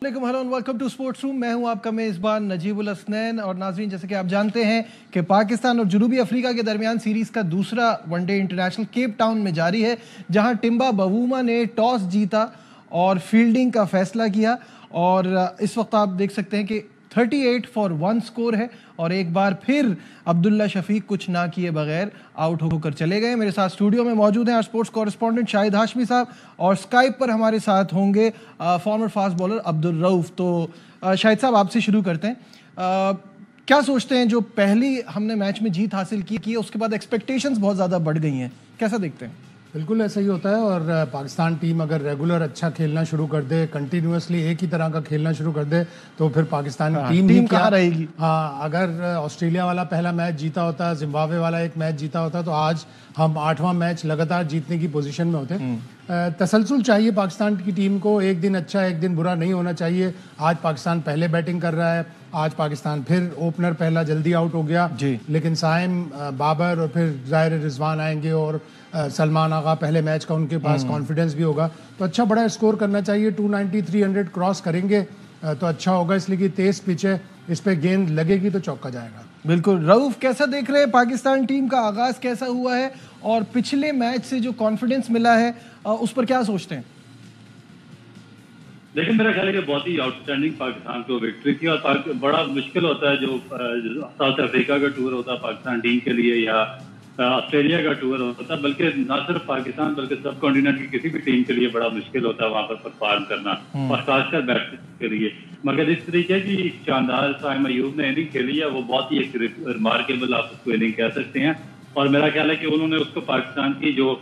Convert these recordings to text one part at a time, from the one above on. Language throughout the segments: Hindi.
अस्सलाम hello and welcome to sports room. मैं हूं आपका मेज़बान नजीबुल हसनैन। और नाज़रीन, जैसे कि आप जानते हैं कि पाकिस्तान और जनूबी अफ्रीका के दरमियान सीरीज़ का दूसरा वनडे इंटरनेशनल केप टाउन में जारी है, जहां टिम्बा बवूमा ने टॉस जीता और फील्डिंग का फैसला किया। और इस वक्त आप देख सकते हैं कि 38 फॉर 1 स्कोर है और एक बार फिर अब्दुल्ला शफीक कुछ ना किए बगैर आउट होकर चले गए। मेरे साथ स्टूडियो में मौजूद हैं आज स्पोर्ट्स कॉरेस्पॉन्डेंट शाहिद हाशमी साहब, और स्काइप पर हमारे साथ होंगे farmer fast bowler Abdul Rauf. तो शाहिद साहब, आपसे शुरू करते हैं। क्या सोचते हैं, जो पहली हमने मैच में जीत हासिल की उसके बाद एक्सपेक्टेशंस बहुत ज़्यादा बढ़ गई हैं, कैसा देखते हैं? बिल्कुल ऐसा ही होता है। और पाकिस्तान टीम अगर रेगुलर अच्छा खेलना शुरू कर दे, कंटिन्यूसली एक ही तरह का खेलना शुरू कर दे, तो फिर पाकिस्तान टीम कहाँ रहेगी? हाँ, अगर ऑस्ट्रेलिया वाला पहला मैच जीता होता, जिम्बाब्वे वाला एक मैच जीता होता, तो आज हम 8वां मैच लगातार जीतने की पोजीशन में होते। तसलसल चाहिए पाकिस्तान की टीम को, एक दिन अच्छा एक दिन बुरा नहीं होना चाहिए। आज पाकिस्तान पहले बैटिंग कर रहा है, आज पाकिस्तान फिर ओपनर पहला जल्दी आउट हो गया जी। लेकिन साइम, बाबर और फिर ज़ाहिर रिजवान आएंगे और सलमान आगा पहले मैच का उनके पास कॉन्फिडेंस भी होगा, तो अच्छा बड़ा स्कोर करना चाहिए। 290 300 क्रॉस करेंगे तो अच्छा होगा, इसलिए कि तेज पिच है, इस पे गेंद लगेगी तो चौका जाएगा। बिल्कुल। रऊफ, कैसा देख रहे हैं पाकिस्तान टीम का आगाज कैसा हुआ है और पिछले मैच से जो कॉन्फिडेंस मिला है उस पर क्या सोचते हैं? लेकिन मेरा ख्याल है कि बहुत ही आउटस्टैंडिंग पाकिस्तान को विक्ट्री थी। और बड़ा मुश्किल होता है जो साउथ अफ्रीका का टूर होता है पाकिस्तान टीम के लिए, या ऑस्ट्रेलिया का टूर होता है, बल्कि ना सिर्फ पाकिस्तान बल्कि सब कॉन्टिनेंट की किसी भी टीम के लिए बड़ा मुश्किल होता है वहां पर परफॉर्म करना, और खासकर बैट्समैन के लिए। मगर इस तरीके की शानदार साइम अयूब ने इनिंग खेली है, वो बहुत ही एक रिमार्केबल आप उसको इनिंग कह सकते हैं। और मेरा ख्याल है कि उन्होंने उसको पाकिस्तान की जो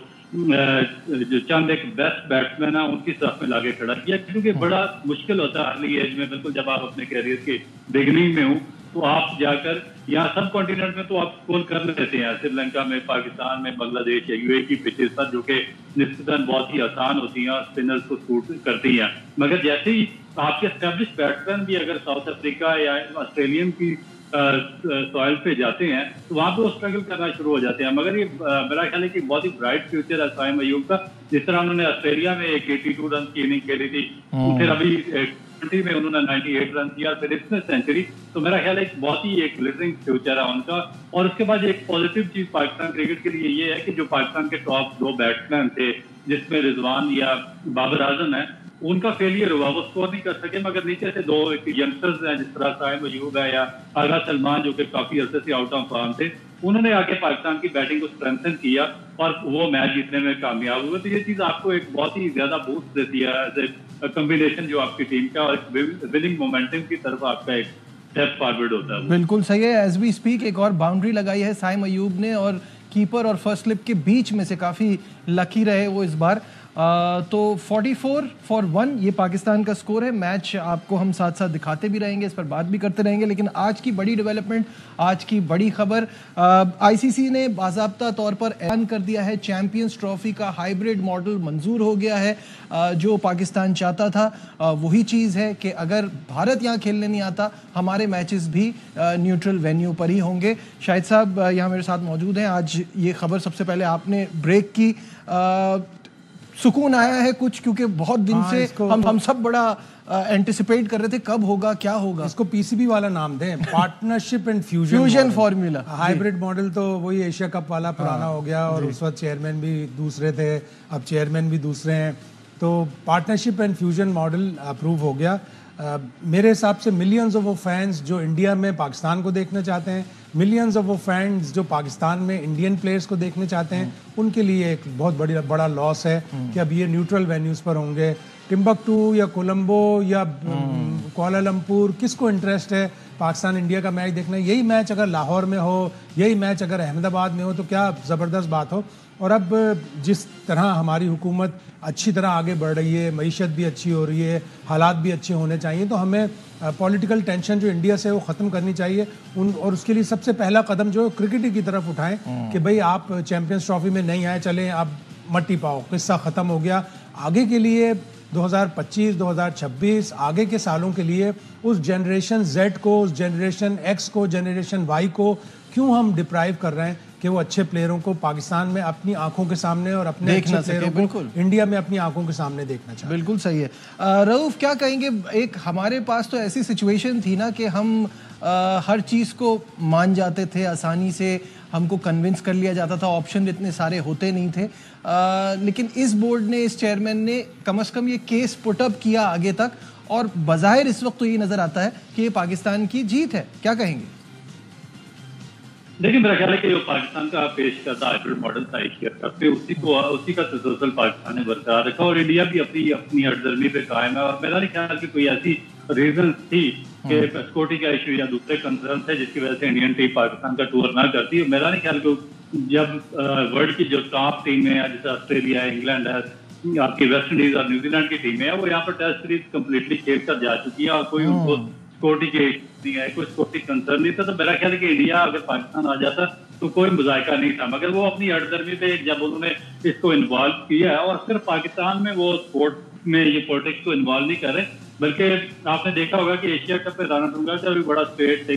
चंद एक बेस्ट बैट्समैन है उनकी तरफ में लाके खड़ा किया, क्योंकि बड़ा मुश्किल होता है अर्ली एज में, बिल्कुल जब आप अपने कैरियर के बिगनिंग में हो तो आप जाकर यहाँ सब कॉन्टिनेंट में तो आप स्कोर कर लेते हैं, श्रीलंका में, पाकिस्तान में, बांग्लादेश या यूएई की पिचेस पर, जो कि निश्चितन बहुत ही आसान होती हैं और स्पिनर्स को सूट करती हैं। मगर जैसे ही आपके एस्टेब्लिश बैट्समैन भी अगर साउथ अफ्रीका या ऑस्ट्रेलियन की सॉइल पे जाते हैं तो वहां पे वो स्ट्रगल करना शुरू हो जाते हैं। मगर ये मेरा ख्याल है कि बहुत ही ब्राइट फ्यूचर है साइम अयूब का। जिस तरह उन्होंने ऑस्ट्रेलिया में एक 82 रन की इनिंग खेली थी, फिर अभी 20 में उन्होंने 98 रन किया, फिर इसमें सेंचुरी, तो मेरा ख्याल है कि बहुत ही एक ग्लिटरिंग फ्यूचर है उनका। और उसके बाद एक पॉजिटिव चीज पाकिस्तान क्रिकेट के लिए ये है कि जो पाकिस्तान के टॉप 2 बैट्समैन थे, जिसमें रिजवान या बाबर आजम है, उनका फेलियर हुआ, वो स्कोर नहीं कर सके। मगर नीचे से 2 यंगस्टर्स हैं, जिस तरह साइम अयूब है या आगा सलमान, जो कि काफी अर्से से आउट ऑफ फॉर्म थे, उन्होंने आगे पाकिस्तान की बैटिंग को स्ट्रेंथन किया और वो मैच जीतने में कामयाब हुए। तो ये चीज आपको एक बहुत ही ज्यादा बूस्ट देती है कॉम्बिनेशन जो आपकी टीम का, और विनिंग मोमेंटम की तरफ आपका एक स्टेप फॉरवर्ड होता है। बिल्कुल सही है। एज वी स्पीक एक और बाउंड्री लगाई है साइम अयूब ने, और कीपर और फर्स्ट स्लिप के बीच में से काफी लकी रहे वो इस बार। तो 44 फॉर 1 ये पाकिस्तान का स्कोर है। मैच आपको हम साथ साथ दिखाते भी रहेंगे, इस पर बात भी करते रहेंगे। लेकिन आज की बड़ी डेवलपमेंट, आज की बड़ी खबर, आईसीसी ने बाज़ाब्ता तौर पर ऐलान कर दिया है चैंपियंस ट्रॉफी का हाइब्रिड मॉडल मंजूर हो गया है। जो पाकिस्तान चाहता था वही चीज़ है कि अगर भारत यहाँ खेलने नहीं आता, हमारे मैचेस भी न्यूट्रल वेन्यू पर ही होंगे। शाहिद साहब यहाँ मेरे साथ मौजूद हैं। आज ये खबर सबसे पहले आपने ब्रेक की, सुकून आया है कुछ, क्योंकि बहुत दिन से हम सब बड़ा एंटिसिपेट कर रहे थे कब होगा, क्या होगा। इसको पीसीबी वाला नाम दें, partnership and fusion formula. Hybrid model तो वही एशिया कप वाला पुराना हो गया, और उस वक्त चेयरमैन भी दूसरे थे, अब चेयरमैन भी दूसरे हैं, तो partnership and fusion model approve हो गया। मेरे हिसाब से मिलियंस ऑफ वो फैंस जो इंडिया में पाकिस्तान को देखना चाहते हैं, मिलियंस ऑफ वो फैंस जो पाकिस्तान में इंडियन प्लेयर्स को देखने चाहते हैं, उनके लिए एक बहुत बड़ा लॉस है कि अब ये न्यूट्रल वेन्यूज़ पर होंगे। टिम्बकटू या कोलंबो या कुआलालंपुर, किसको इंटरेस्ट है पाकिस्तान इंडिया का मैच देखना? यही मैच अगर लाहौर में हो, यही मैच अगर अहमदाबाद में हो, तो क्या ज़बरदस्त बात हो। और अब जिस तरह हमारी हुकूमत अच्छी तरह आगे बढ़ रही है, मईशत भी अच्छी हो रही है, हालात भी अच्छे होने चाहिए, तो हमें पॉलिटिकल टेंशन जो इंडिया से वो ख़त्म करनी चाहिए। और उसके लिए सबसे पहला कदम जो क्रिकेट की तरफ उठाएं कि भाई आप चैंपियंस ट्रॉफी में नहीं आए, चलें अब मट्टी पाओ, किस्सा ख़त्म हो गया। आगे के लिए 2025, 2026 आगे के सालों के लिए उस जनरेशन Z को, उस जनरेशन X को, जनरेशन Y को क्यों हम डिप्राइव कर रहे हैं? कि वो अच्छे प्लेयरों को पाकिस्तान में अपनी आंखों के सामने और अपने अच्छे प्लेयरों को इंडिया में अपनी आंखों के सामने देखना चाहते हैं। बिल्कुल सही है। रऊफ, क्या कहेंगे, एक हमारे पास तो ऐसी सिचुएशन थी ना कि हम हर चीज़ को मान जाते थे, आसानी से हमको कन्विंस कर लिया जाता था, ऑप्शन इतने सारे होते नहीं थे। लेकिन इस बोर्ड ने, इस चेयरमैन ने कम से कम ये केस पुटअप किया आगे तक, और बज़ाहिर इस वक्त तो ये नज़र आता है कि ये पाकिस्तान की जीत है। क्या कहेंगे? देखिए, मेरा ख्याल है कि जो पाकिस्तान का पेश करता हाइब्रिड मॉडल था एशिया कप पे, उसी का तसलसल पाकिस्तान ने बरकरार रखा और इंडिया भी अपनी हटदर्मी पे कायम है। और मेरा नहीं ख्याल कि कोई ऐसी रीजन थी कि सिक्योरिटी का इशू या दूसरे कंसर्न थे जिसकी वजह से इंडियन टीम पाकिस्तान का टूर ना करती। मेरा नहीं ख्याल कि जब वर्ल्ड की जो टॉप टीमें हैं, जैसे ऑस्ट्रेलिया है, इंग्लैंड है, आपकी वेस्ट इंडीज और न्यूजीलैंड की टीमें हैं, वो यहाँ पर टेस्ट सीरीज कम्प्लीटली खेल कर जा चुकी है और कोई उनको सिक्योरिटी के नहीं है, कोई सिक्योरिटी कंसर्न नहीं था। तो मेरा ख्याल है कि इंडिया अगर पाकिस्तान आ जाता तो कोई मुजायका नहीं था, मगर वो अपनी हटदर्मी पे जब उन्होंने इसको इन्वॉल्व किया है, और सिर्फ पाकिस्तान में वो स्पोर्ट में ये पॉलिटिक्स को इन्वॉल्व नहीं कर रहे, बल्कि आपने देखा होगा कि एशिया कप पे राणा तुंगा का भी बड़ा स्ट्रिक्ट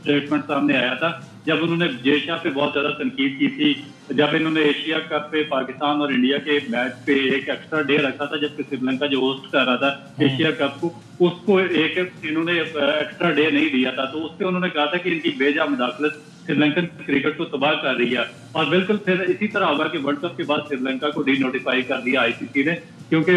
स्टेटमेंट सामने आया था जब उन्होंने जेशा पे बहुत ज्यादा तनकीद की थी, जब इन्होंने एशिया कप पे पाकिस्तान और इंडिया के मैच पे एक एक्स्ट्रा डे रखा था, जबकि श्रीलंका जो होस्ट कर रहा था एशिया कप को, उसको इन्होंने एक्स्ट्रा डे नहीं दिया था। तो उससे उन्होंने कहा था कि इनकी बेजा मुदाखलत श्रीलंकन क्रिकेट को तबाह कर रही है। और बिल्कुल फिर इसी तरह होगा कि वर्ल्ड कप के बाद श्रीलंका को डी नोटिफाई कर दिया आईसीसी ने, क्योंकि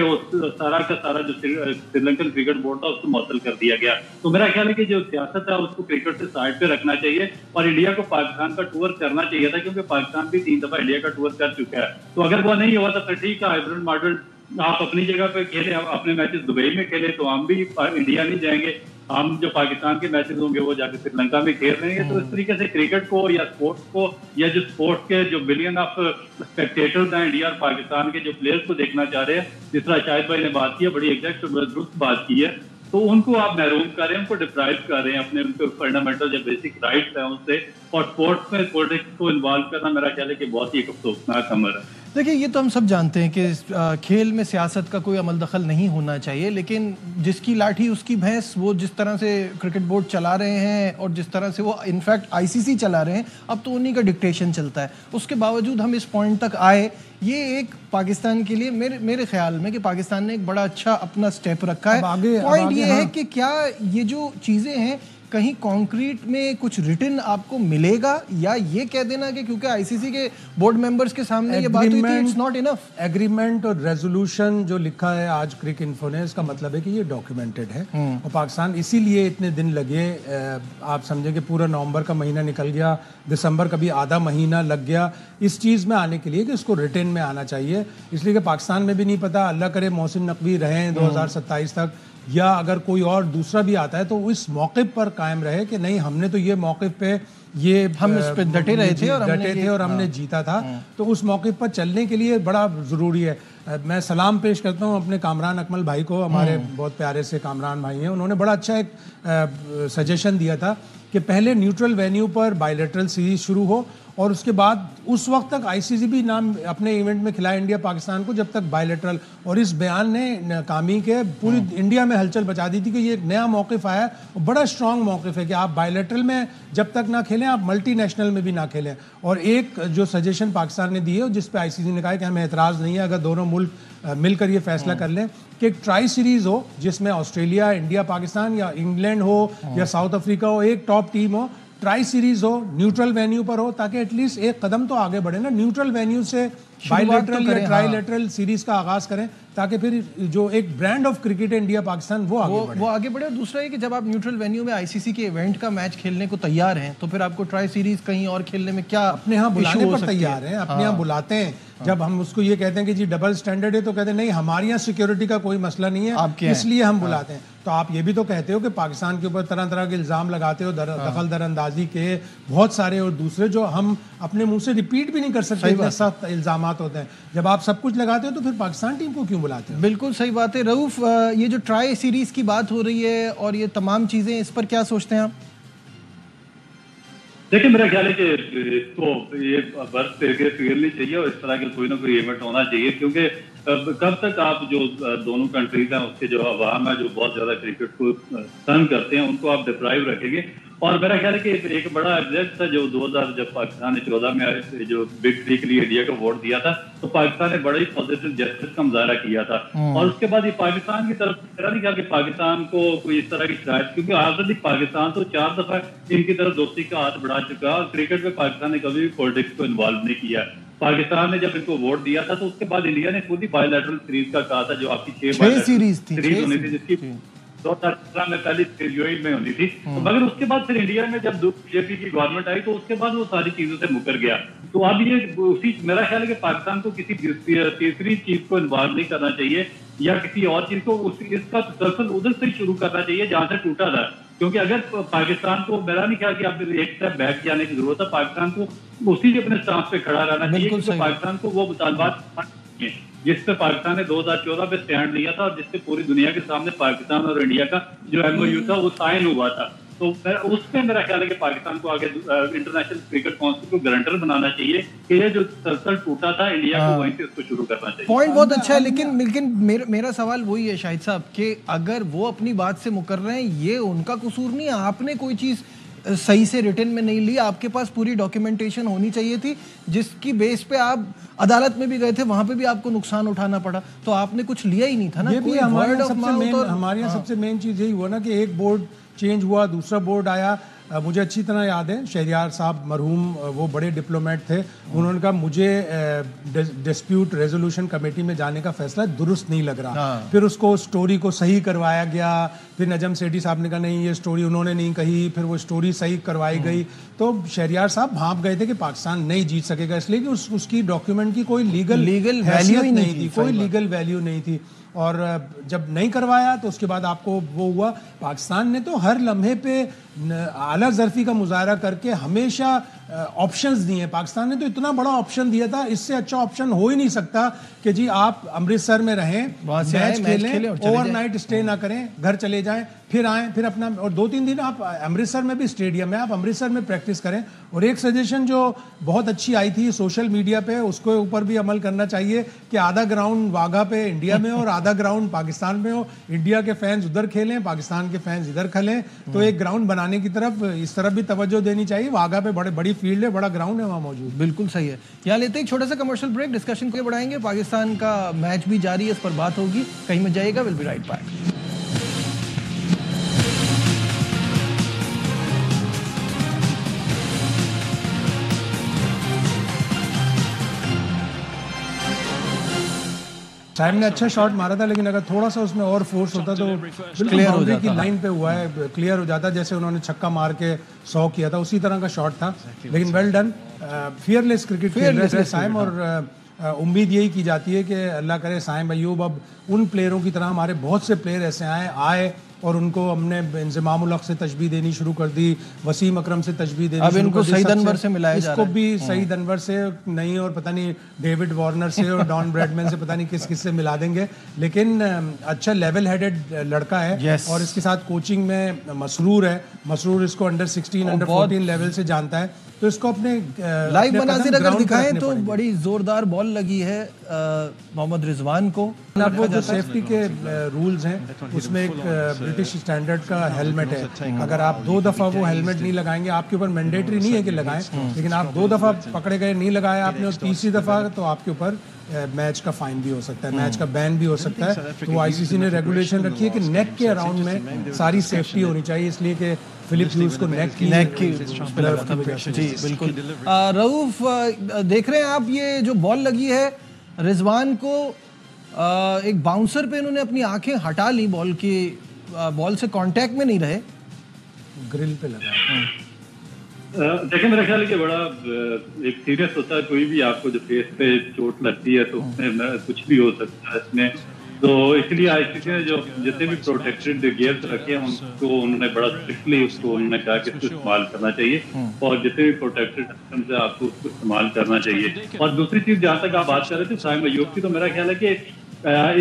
सारा का सारा जो श्रीलंकन क्रिकेट बोर्ड था उसको मुअत्तल कर दिया गया। तो मेरा ख्याल है कि जो सियासत है उसको क्रिकेट से साइड पे रखना चाहिए और इंडिया को पाकिस्तान का टूर करना चाहिए था, क्योंकि पाकिस्तान भी 3 दफा इंडिया का टूर कर चुका है। तो अगर वो नहीं हुआ तो फिर ठीक है, हाइब्रिड मॉडल आप अपनी जगह पे खेले, अपने मैचेस दुबई में खेले, तो हम भी इंडिया नहीं जाएंगे, हम जो पाकिस्तान के मैचेस होंगे वो जाके श्रीलंका में खेल रहे हैं। तो इस तरीके से क्रिकेट को या स्पोर्ट्स को या जो स्पोर्ट्स के जो बिलियन ऑफ स्पेक्टेटर्स हैं इंडिया और पाकिस्तान के जो प्लेयर्स को देखना चाह रहे हैं, जिस तरह शाहिद भाई ने बात की है, बड़ी एग्जैक्ट दुरुस्त बात की है, तो उनको आप महरूम कर रहे हैं, उनको डिप्राइव कर रहे हैं अपने उनके फंडामेंटल जो बेसिक राइट्स हैं उससे। और स्पोर्ट्स में पॉलिटिक्स को इन्वॉल्व करना मेरा ख्याल है कि बहुत ही अफसोसनाक अमर है। देखिए, ये तो हम सब जानते हैं कि खेल में सियासत का कोई अमल दखल नहीं होना चाहिए, लेकिन जिसकी लाठी उसकी भैंस, वो जिस तरह से क्रिकेट बोर्ड चला रहे हैं और जिस तरह से वो इनफैक्ट आईसीसी चला रहे हैं, अब तो उन्हीं का डिक्टेशन चलता है। उसके बावजूद हम इस पॉइंट तक आए, ये एक पाकिस्तान के लिए मेरे ख्याल में कि पाकिस्तान ने एक बड़ा अच्छा अपना स्टेप रखा है। पॉइंट ये है कि क्या ये जो चीज़ें हैं कहीं कॉन्क्रीट में कुछ रिटन आपको मिलेगा, या ये कह देना कि क्योंकि आईसीसी के बोर्ड मेंबर्स के सामने ये बात हुई थी, इट्स नॉट इनफ। एग्रीमेंट और रेजोल्यूशन जो लिखा है आज क्रिक इन्फो ने, इसका मतलब है कि ये डॉक्यूमेंटेड है और पाकिस्तान इसीलिए इतने दिन लगे। आप समझे कि पूरा नवंबर का महीना निकल गया, दिसंबर का भी आधा महीना लग गया इस चीज़ में आने के लिए कि इसको रिटन में आना चाहिए। इसलिए कि पाकिस्तान में भी नहीं पता, अल्लाह करे मोहसिन नकवी रहें 2027 तक, या अगर कोई और दूसरा भी आता है तो इस मौके पर कायम रहे कि नहीं, हमने तो ये मौके पे हम इस पे डटे रहे थे और हमने जीता था। तो उस मौके पर चलने के लिए बड़ा ज़रूरी है। मैं सलाम पेश करता हूँ अपने कामरान अकमल भाई को, हमारे बहुत प्यारे से कामरान भाई हैं। उन्होंने बड़ा अच्छा एक सजेशन दिया था कि पहले न्यूट्रल वेन्यू पर बायलैटरल सीरीज शुरू हो और उसके बाद उस वक्त तक आईसीसी भी नाम अपने इवेंट में खिलाए इंडिया पाकिस्तान को जब तक बायलैटरल। और इस बयान ने नाकामी के पूरी इंडिया में हलचल मचा दी थी कि ये एक नया मौक़िफ़ आया और बड़ा स्ट्रांग मौक़िफ़ है कि आप बायलैटरल में जब तक ना खेलें, आप मल्टीनेशनल में भी ना खेलें। और एक जो सजेशन पाकिस्तान ने दी है जिस पर आईसीसी ने कहा है कि हमें एतराज़ नहीं है अगर दोनों मुल्क मिलकर ये फैसला कर लें कि एक ट्राई सीरीज़ हो जिसमें ऑस्ट्रेलिया, इंडिया, पाकिस्तान या इंग्लैंड हो या साउथ अफ्रीका हो, एक टॉप टीम हो, ट्राई सीरीज हो, न्यूट्रल वेन्यू पर हो, ताकि एटलीस्ट एक कदम तो आगे बढ़े ना। न्यूट्रल वेन्यू से बायलैटरल या ट्राईलैटरल सीरीज का आगाज करें ताकि फिर जो एक brand of cricket India Pakistan वो आगे बढ़े। और दूसरा है कि जब आप न्यूट्रल वेन्यू में आईसीसी के इवेंट का मैच खेलने को तैयार हैं तो फिर आपको ट्राई सीरीज कहीं और खेलने में क्या अपने यहाँ बुलाने पर तैयार हैं, अपने यहाँ बुलाते हैं। जब हम उसको ये कहते हैं कि जी डबल स्टैंडर्ड है तो कहते हैं नहीं, हमारे यहाँ सिक्योरिटी का कोई मसला नहीं है इसलिए हम बुलाते हैं। तो आप ये भी तो कहते हो कि पाकिस्तान के ऊपर तरह तरह के इल्ज़ाम लगाते हो, दखल दरअंदाजी के बहुत सारे और दूसरे जो हम अपने मुंह से रिपीट भी नहीं कर सकते, इतने सख्त इल्ज़ाम होते हैं। जब आप सब कुछ लगाते हो तो फिर पाकिस्तान टीम को क्यों बुलाते हो? बिल्कुल सही बात है। रऊफ, ये जो ट्राई सीरीज की बात हो रही है और ये तमाम चीज़ें, इस पर क्या सोचते हैं आप? देखिए, मेरा ख्याल है कि इसको ये बर्थ नहीं चाहिए और इस तरह के कोई ना कोई इवेंट होना चाहिए, क्योंकि कब तक आप जो दोनों कंट्रीज हैं उसके जो अवाम है जो बहुत ज्यादा क्रिकेट को तंग करते हैं उनको आप डिप्राइव रखेंगे। और मेरा ख्याल है कि एक बड़ा एग्जैक्ट था जो 2000 जब पाकिस्तान ने 14 में जो बिग थ्री के लिए इंडिया को वोट दिया था, तो पाकिस्तान ने बड़ा ही पॉजिटिव जेस्चर का मुजाहरा किया था। और उसके बाद ये पाकिस्तान की तरफ मेरा नहीं ख्याल कि पाकिस्तान को कोई इस तरह की शिकायत, क्योंकि ऑलरेडी पाकिस्तान तो 4 दफा इनकी तरफ दोस्ती का हाथ बढ़ा चुका है और क्रिकेट में पाकिस्तान ने कभी भी पॉलिटिक्स को इन्वॉल्व नहीं किया। पाकिस्तान ने जब इनको वोट दिया था तो उसके बाद इंडिया ने खुद ही बायलैटरल सीरीज का कहा था, जो आपकी 6 सीरीज होनी थी, जिसकी 2017 में पहली यूएई में होनी थी। तो मगर उसके बाद फिर इंडिया में जब बीजेपी की गवर्नमेंट आई तो उसके बाद वो सारी चीजों से मुकर गया। तो अब ये उसी मेरा ख्याल है कि पाकिस्तान को किसी तीसरी चीज को इन्वॉल्व नहीं करना चाहिए या किसी और चीज को इसका तसलसल उधर से शुरू करना चाहिए जहां से टूटा था। क्योंकि अगर पाकिस्तान को मेरा नहीं ख्याल कि अब एक स्टेप बैक जाने की जरूरत है, पाकिस्तान को उसी अपने स्टांस पे खड़ा रहना चाहिए, क्योंकि पाकिस्तान को वो मुतालबात जिस पे पाकिस्तान ने 2014 पे स्टैंड लिया था और जिससे पूरी दुनिया के सामने पाकिस्तान और इंडिया का जो एमओयू था वो साइन हुआ था, तो उसमें मेरा ख्याल है कि पाकिस्तान को आगे इंटरनेशनल क्रिकेट काउंसिल को गारंटर बनाना चाहिए कि ये जो तसलसल टूटा था इंडिया को वहीं से उसको शुरू करना चाहिए। पॉइंट बहुत अच्छा है, लेकिन मेरा सवाल वही है शाहिद साहब कि अगर वो अपनी बात से मुकर रहे हैं, ये उनका कसूर नहीं है। आपने कोई चीज़ सही से रिटर्न में नहीं ली, आपके पास पूरी डॉक्यूमेंटेशन होनी चाहिए थी जिसकी बेस पे आप अदालत में भी गए थे, वहां पे भी आपको नुकसान उठाना पड़ा, तो आपने कुछ लिया ही नहीं था ना। ये भी हमारे यहाँ सबसे मेन चीज यही हुआ ना कि एक बोर्ड चेंज हुआ, दूसरा बोर्ड आया। मुझे अच्छी तरह याद है शहरियार साहब मरहूम, वो बड़े डिप्लोमेट थे, उन्होंने कहा मुझे डिस्प्यूट रेजोल्यूशन कमेटी में जाने का फैसला दुरुस्त नहीं लग रहा। फिर उसको स्टोरी को सही करवाया गया, फिर नजम सेठी साहब ने कहा नहीं ये स्टोरी उन्होंने नहीं कही, फिर वो स्टोरी सही करवाई गई। तो शहरियार साहब भाप गए थे कि पाकिस्तान नहीं जीत सकेगा, इसलिए कि उसकी डॉक्यूमेंट की कोई लीगल वैल्यू नहीं थी, कोई लीगल वैल्यू नहीं थी। और जब नहीं करवाया तो उसके बाद आपको वो हुआ। पाकिस्तान ने तो हर लम्हे पे आला ज़र्फ़ी का मुजाहरा करके हमेशा ऑप्शंस दिए। पाकिस्तान ने तो इतना बड़ा ऑप्शन दिया था, इससे अच्छा ऑप्शन हो ही नहीं सकता कि जी आप अमृतसर में रहें, मैच खेलें, ओवरनाइट स्टे ना करें, घर चले जाएं, फिर आएँ, फिर अपना और 2-3 दिन आप अमृतसर में भी स्टेडियम है, आप अमृतसर में प्रैक्टिस करें। और एक सजेशन जो बहुत अच्छी आई थी सोशल मीडिया पे, उसके ऊपर भी अमल करना चाहिए कि आधा ग्राउंड वाघा पे इंडिया में और आधा ग्राउंड पाकिस्तान में हो, इंडिया के फैंस उधर खेलें, पाकिस्तान के फैंस इधर खेलें। तो एक ग्राउंड बनाने की तरफ इस तरफ भी तवज्जो देनी चाहिए। वाघा पे बड़ी फील्ड है, बड़ा ग्राउंड है वहाँ मौजूद। बिल्कुल सही है। यहाँ लेते हैं एक छोटा सा कमर्शियल ब्रेक, डिस्कशन को बढ़ाएंगे। पाकिस्तान का मैच भी जारी है, इस पर बात होगी, कहीं मत जाइएगा। Will be right back. Time ने अच्छा शॉट मारा था, लेकिन अगर थोड़ा सा उसमें और फोर्स होता तो बिल्कुल बाउंड्री की लाइन पे हुआ है, क्लियर हो जाता। जैसे उन्होंने छक्का मार के 100 किया था उसी तरह का शॉट था, लेकिन वेल डन। फियरलेस क्रिकेट खेल रहे थे साइम, और उम्मीद यही की जाती है कि अल्लाह करे साइम अयूब अब उन प्लेयरों की तरह, हमारे बहुत से प्लेयर ऐसे आए और उनको हमने इंज़मामुल हक से तशबीह देनी शुरू कर दी, वसीम अकरम से तशबीह देनी शुरू कर दी, इनको सईद अनवर से मिलाया जा रहा है, इसको भी सईद अनवर से नहीं और पता नहीं डेविड वार्नर से और डॉन ब्रैडमैन से पता नहीं किस से मिला देंगे। लेकिन अच्छा लेवल हेडेड लड़का है और इसके साथ कोचिंग में मसरूर है। मसरूर इसको अंडर 16 अंडर 14 लेवल से जानता है, तो इसको अपने लाइव मनाज़िर अगर दिखाएं तो बड़ी जोरदार बॉल लगी है मोहम्मद रिजवान को। अब वो जो सेफ्टी के रूल्स हैं उसमें एक ब्रिटिश स्टैंडर्ड का हेलमेट है, अगर आप 2 दफ़ा वो हेलमेट नहीं लगाएंगे, आपके ऊपर मैंडेटरी नहीं है कि लगाएं, लेकिन आप 2 दफ़ा पकड़े गए नहीं लगाया आपने और तीसरी दफ़ा तो आपके ऊपर मैच का फाइन भी हो सकता है, मैच का बैन भी हो सकता है। तो आईसीसी ने रेगुलेशन रखी है कि नेक के अराउंड में सारी सेफ्टी होनी चाहिए, इसलिए कि फिलिप ह्यूज को नेक की जी बिल्कुल। रऊफ देख रहे हैं आप, ये जो बॉल लगी है रिजवान को, एक बाउंसर पे इन्होंने अपनी आंखें हटा ली, बॉल से कांटेक्ट में नहीं रहे, ग्रिल पे लगा। देखिए मेरा ख्याल है कि बड़ा एक सीरियस होता है, कोई भी आपको जो फेस पे चोट लगती है तो उसमें कुछ भी हो सकता है इसमें। तो इसलिए आईसीसी ने जो जितने भी प्रोटेक्टेड गियर्स रखे हैं उनको उन्होंने बड़ा स्ट्रिक्टली उसको उन्होंने कहा कि इसको इस्तेमाल करना चाहिए और जितने भी प्रोटेक्टेड सिस्टम से आपको उसको इस्तेमाल करना चाहिए। और दूसरी चीज जहाँ तक आप बात कर रहे थे साइम अयूब की, तो मेरा ख्याल है कि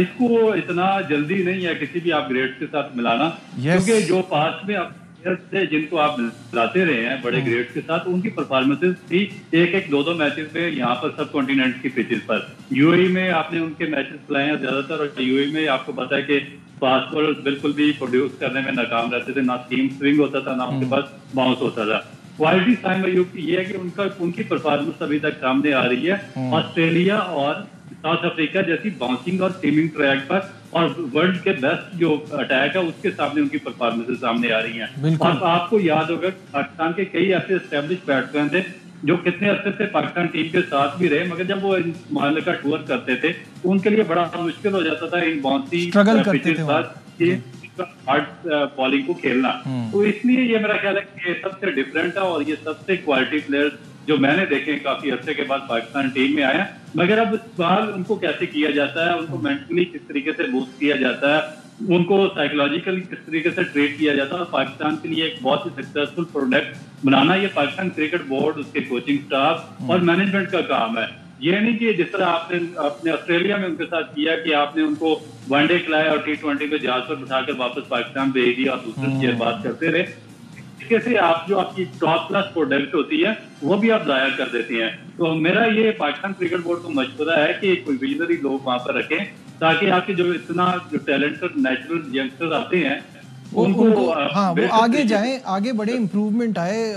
इसको इतना जल्दी नहीं है किसी भी अपग्रेड के साथ मिलाना, क्योंकि जो पास में थे जिनको आप लाते रहे हैं बड़े ग्रेड्स के साथ, उनकी परफॉर्मेंसेस थी एक दो मैचेस में यहाँ पर सब कॉन्टिनेंट की पिचेस पर। यूएई में आपने उनके मैचेस खिलाए हैं ज्यादातर, और यूएई में आपको पता है कि फास्ट बॉलर बिल्कुल भी प्रोड्यूस करने में नाकाम रहते थे, ना सीम स्विंग होता था, ना उनके पास बाउंस होता था। क्वालिटी साइम अयूब की ये है कि उनकी परफॉर्मेंस अभी तक सामने आ रही है ऑस्ट्रेलिया और साउथ अफ्रीका जैसी बाउंसिंग और सीमिंग ट्रैक पर, और वर्ल्ड के बेस्ट जो अटैक है उसके सामने उनकी परफॉर्मेंसेस सामने आ रही हैं। और आपको याद होगा पाकिस्तान के कई ऐसे एस्टेब्लिश बैट्समैन थे जो कितने अर्से से पाकिस्तान टीम के साथ भी रहे, मगर जब वो मामले का टूर करते थे तो उनके लिए बड़ा मुश्किल हो जाता था इन बाउंसी पिचेस के साथ हार्ड बॉलिंग को खेलना। तो इसलिए ये मेरा ख्याल है कि ये सबसे डिफरेंट है और ये सबसे क्वालिटी प्लेयर्स जो मैंने देखे काफी अर्से के बाद पाकिस्तान टीम में आया। मगर अब सवाल उनको कैसे किया जाता है, उनको मेंटली किस तरीके से बूस्ट किया जाता है, उनको साइकोलॉजिकली किस तरीके से ट्रीट किया जाता है, और पाकिस्तान के लिए एक बहुत ही सक्सेसफुल प्रोडक्ट बनाना ये पाकिस्तान क्रिकेट बोर्ड, उसके कोचिंग स्टाफ और मैनेजमेंट का काम है। ये नहीं कि जिस तरह आपने अपने ऑस्ट्रेलिया में उनके साथ किया कि आपने उनको वनडे खिलाया और T20 में जहाज पर बिठाकर वापस पाकिस्तान भेज दिया और दूसरे से बात करते रहे। कैसे आप जो आपकी टॉप क्लास प्रोडक्ट होती है वो भी आप जाया कर देती हैं। तो मेरा ये पाकिस्तान क्रिकेट बोर्ड को मशवरा है कि कोई विजनरी लोग वहां पर रखें, ताकि आपके जो इतना जो टैलेंटेड नेचुरल यंगस्टर्स आते हैं उनको हाँ वो आगे जाएं, आगे बढ़े, इम्प्रूवमेंट आए,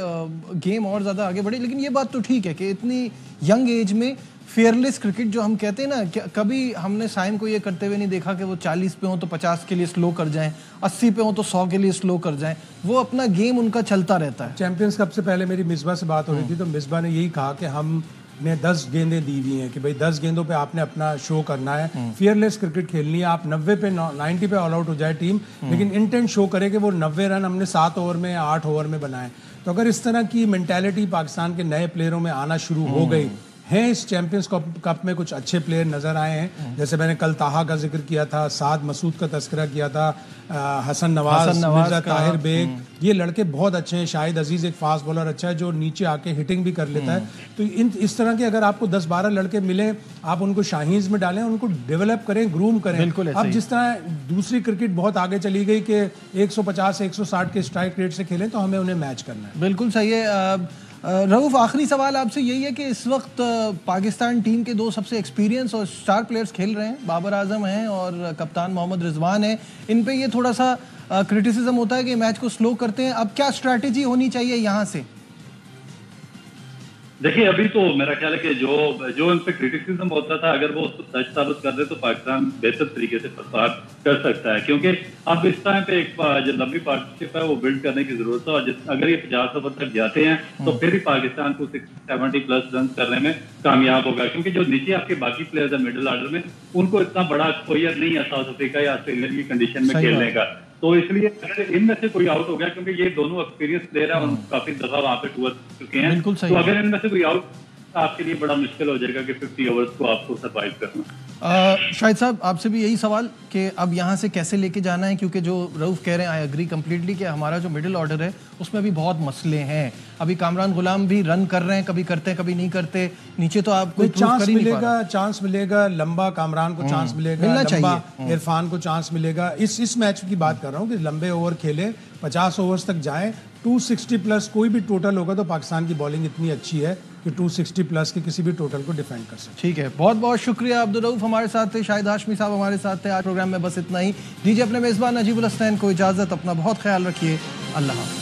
गेम और ज्यादा आगे बढ़े। लेकिन ये बात तो ठीक है कि इतनी यंग एज में फेयरलेस क्रिकेट जो हम कहते हैं ना, कभी हमने साइम को ये करते हुए नहीं देखा कि वो 40 पे हो तो 50 के लिए स्लो कर जाएं, 80 पे हो तो 100 के लिए स्लो कर जाएं। वो अपना गेम उनका चलता रहता है। चैंपियंस कप से पहले मेरी मिसबा से बात हो रही थी तो मिसबा ने यही कहा कि हमने 10 गेंदें दी हुई हैं कि भाई 10 गेंदों पे आपने अपना शो करना है, फेयरलेस क्रिकेट खेलनी है। आप 90 पे 90 पे ऑल आउट हो जाए टीम, लेकिन इंटेंट शो करे कि वो 90 रन हमने 7 ओवर में 8 ओवर में बनाए। तो अगर इस तरह की मेंटालिटी पाकिस्तान के नए प्लेयरों में आना शुरू हो गई हैं, इस चैंपियंस कप में कुछ अच्छे प्लेयर नजर आए हैं। जैसे मैंने कल ताहा का जिक्र किया था, साद मसूद का तस्करा किया था, हसन नवाज, मिर्जा ताहिर बेग, ये लड़के बहुत अच्छे हैं। शाहिद अजीज एक फास्ट बॉलर अच्छा है जो नीचे आके हिटिंग भी कर लेता है। तो इस तरह के अगर आपको 10-12 लड़के मिले, आप उनको शाहीन्स में डालें, उनको डेवलप करें, ग्रूम करें। अब जिस तरह दूसरी क्रिकेट बहुत आगे चली गई कि 150-160 के स्ट्राइक रेट से खेलें, तो हमें उन्हें मैच करना है। बिल्कुल सही है। रऊफ, आखिरी सवाल आपसे यही है कि इस वक्त पाकिस्तान टीम के दो सबसे एक्सपीरियंस और स्टार प्लेयर्स खेल रहे हैं, बाबर आजम हैं और कप्तान मोहम्मद रिजवान है। इन पे ये थोड़ा सा क्रिटिसिज्म होता है कि मैच को स्लो करते हैं। अब क्या स्ट्रैटेजी होनी चाहिए यहाँ से? देखिए अभी तो मेरा ख्याल है कि जो उन पे क्रिटिसिज्म होता था, अगर वो उसको सच साबित कर दे तो पाकिस्तान बेहतर तरीके से परफॉर्म कर सकता है। क्योंकि अब इस टाइम पे एक जो लंबी पार्टनरशिप है वो बिल्ड करने की जरूरत है, और अगर ये 50 ओवर तक जाते हैं तो फिर भी पाकिस्तान को 60-70+ रन करने में कामयाब होगा। क्योंकि जो नीचे आपके बाकी प्लेयर्स है मिडिल ऑर्डर में, उनको इतना बड़ा एक्सपोजर नहीं है साउथ अफ्रीका या ऑस्ट्रेलिया की कंडीशन में खेलने का। तो इसलिए अगर इनमें से कोई आउट हो गया, क्योंकि ये दोनों एक्सपीरियंस प्लेयर हैं, काफी दफा वहां पे टूर चुके हैं, तो अगर इनमें से कोई आउट आपके लिए बड़ा मुश्किल हो जाएगा कि 50 ओवर्स को आपको सरवाइव करना। शाहिद साहब, आपसे भी यही सवाल कि अब यहाँ से कैसे लेके जाना है, क्योंकि जो रऊफ कह रहे हैं आई एग्री कम्प्लीटली कि हमारा जो मिडिल ऑर्डर है उसमें भी बहुत मसले हैं। अभी कामरान गुलाम भी रन कर रहे हैं, कभी करते हैं कभी नहीं करते। नीचे तो आपको चांस मिलेगा, लंबा कामरान को चांस मिलेगा, लंबा इरफान को चांस मिलेगा। इस मैच की बात कर रहा हूँ कि लंबे ओवर खेले, 50 ओवर्स तक जाए, 260+ कोई भी टोटल होगा तो पाकिस्तान की बॉलिंग इतनी अच्छी है कि 260+ के किसी भी टोटल को डिफेंड कर सकते। ठीक है, बहुत बहुत शुक्रिया। अब्दुल रऊफ हमारे साथ थे, शाहिद हाशमी साहब हमारे साथ थे। आज प्रोग्राम में बस इतना ही। दीजिए अपने मेजबान नजीबुल हसनैन को इजाजत। अपना बहुत ख्याल रखिए। अल्लाह हाफ़िज़।